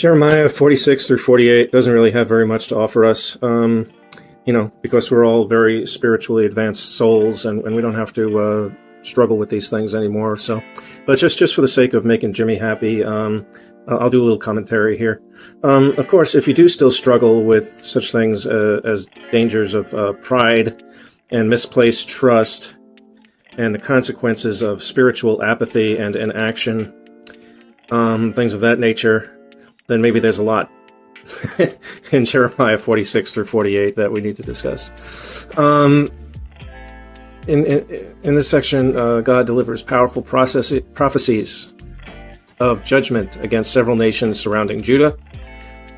Jeremiah 46 through 48 doesn't really have very much to offer us, because we're all very spiritually advanced souls, and we don't have to struggle with these things anymore. So, but just for the sake of making Jimmy happy, I'll do a little commentary here. Of course, if you do still struggle with such things as dangers of pride and misplaced trust and the consequences of spiritual apathy and inaction, things of that nature, then maybe there's a lot in Jeremiah 46 through 48 that we need to discuss. In this section, God delivers powerful prophecies of judgment against several nations surrounding Judah.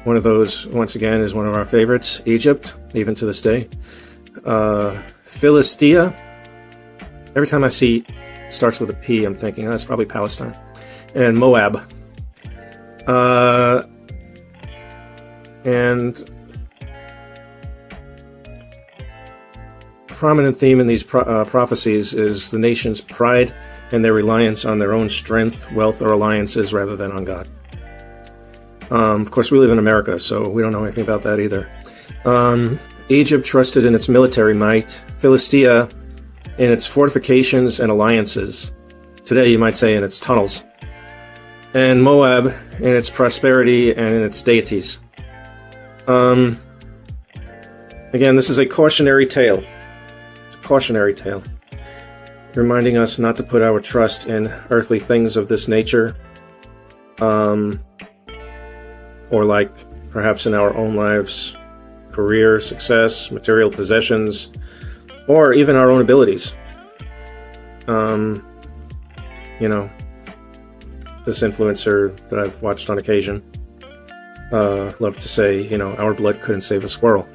One of those, once again, is one of our favorites, Egypt, even to this day. Philistia. Every time I see it starts with a P, I'm thinking, that's probably Palestine. And Moab. And prominent theme in these prophecies is the nation's pride and their reliance on their own strength, wealth, or alliances rather than on God. Of course, we live in America, so we don't know anything about that either. Egypt trusted in its military might, Philistia in its fortifications and alliances. Today, you might say in its tunnels. And Moab in its prosperity and in its deities. Again, this is a cautionary tale. It's a cautionary tale, reminding us not to put our trust in earthly things of this nature, or like perhaps in our own lives, career, success, material possessions, or even our own abilities. This influencer that I've watched on occasion loved to say, our blood couldn't save a squirrel,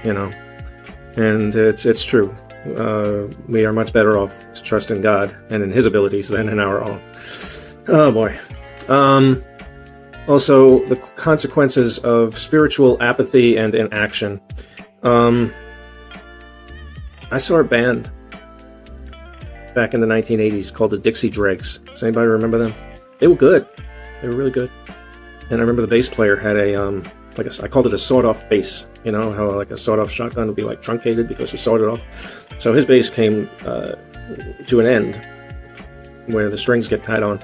and it's true. We are much better off to trust in God and in His abilities than in our own. Oh boy. Also, the consequences of spiritual apathy and inaction. I saw a band back in the 1980s called the Dixie Dregs. Does anybody remember them? They were good. They were really good. And I remember the bass player had I called it a sawed-off bass. You know how like a sawed-off shotgun would be like truncated because you sawed it off? So his bass came to an end where the strings get tied on.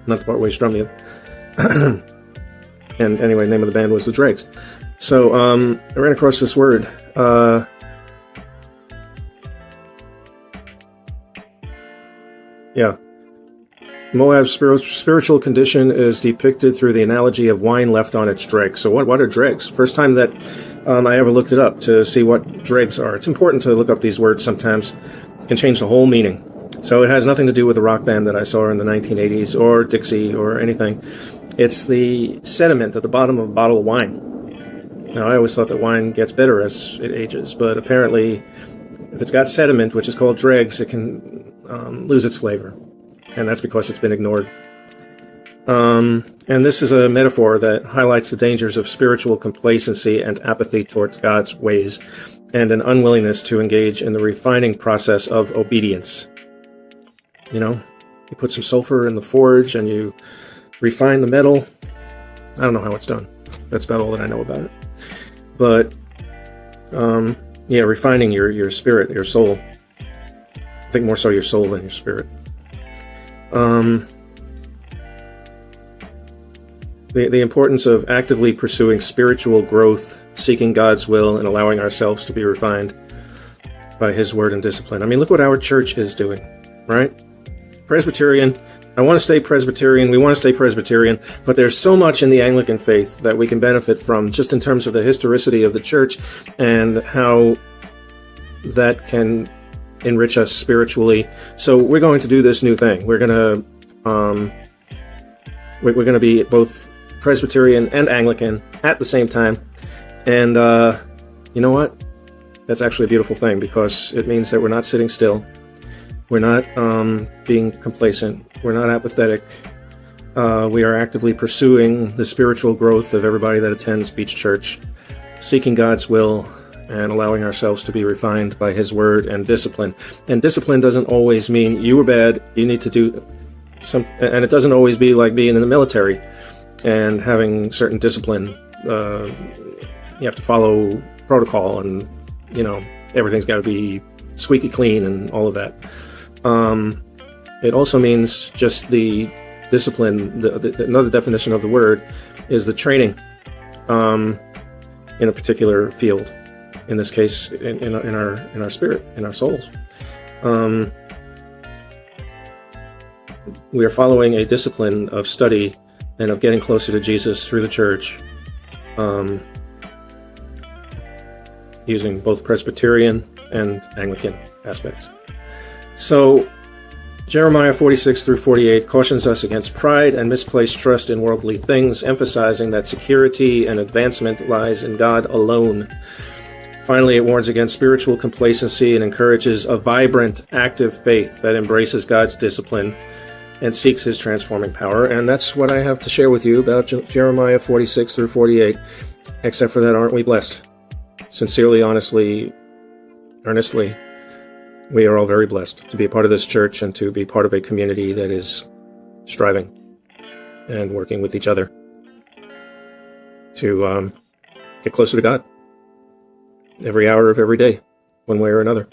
Not the part where you strum it. And anyway, the name of the band was the Dregs. So I ran across this word. Moab's spiritual condition is depicted through the analogy of wine left on its dregs. So what are dregs? First time that I ever looked it up to see what dregs are. It's important to look up these words sometimes. It can change the whole meaning. So it has nothing to do with the rock band that I saw in the 1980s or Dixie or anything. It's the sediment at the bottom of a bottle of wine. Now, I always thought that wine gets bitter as it ages, but apparently if it's got sediment, which is called dregs, it can lose its flavor. And that's because it's been ignored. And this is a metaphor that highlights the dangers of spiritual complacency and apathy towards God's ways, and an unwillingness to engage in the refining process of obedience. You put some sulfur in the forge and you refine the metal. I don't know how it's done. That's about all that I know about it. But, refining your spirit, your soul. I think more so your soul than your spirit. The importance of actively pursuing spiritual growth, seeking God's will, and allowing ourselves to be refined by His word and discipline. I mean, look what our church is doing, right? Presbyterian. I want to stay Presbyterian. We want to stay Presbyterian, but there's so much in the Anglican faith that we can benefit from just in terms of the historicity of the church and how that can enrich us spiritually. So we're going to do this new thing. We're going to be both Presbyterian and Anglican at the same time. And you know what? That's actually a beautiful thing, because it means that we're not sitting still. We're not being complacent. We're not apathetic. We are actively pursuing the spiritual growth of everybody that attends Beach Church, seeking God's will, and allowing ourselves to be refined by His word and discipline. And discipline doesn't always mean you were bad, you need to do some, and it doesn't always be like being in the military. and having certain discipline. You have to follow protocol, and everything's got to be squeaky clean and all of that. It also means just the discipline. Another definition of the word is the training in a particular field. In this case, in our spirit, in our souls. We are following a discipline of study and of getting closer to Jesus through the church, using both Presbyterian and Anglican aspects. So, Jeremiah 46 through 48 cautions us against pride and misplaced trust in worldly things, emphasizing that security and advancement lies in God alone. Finally, it warns against spiritual complacency and encourages a vibrant, active faith that embraces God's discipline and seeks his transforming power. And that's what I have to share with you about Jeremiah 46 through 48. Except for that, aren't we blessed? Sincerely, honestly, earnestly, we are all very blessed to be a part of this church and to be part of a community that is striving and working with each other to get closer to God every hour of every day, one way or another.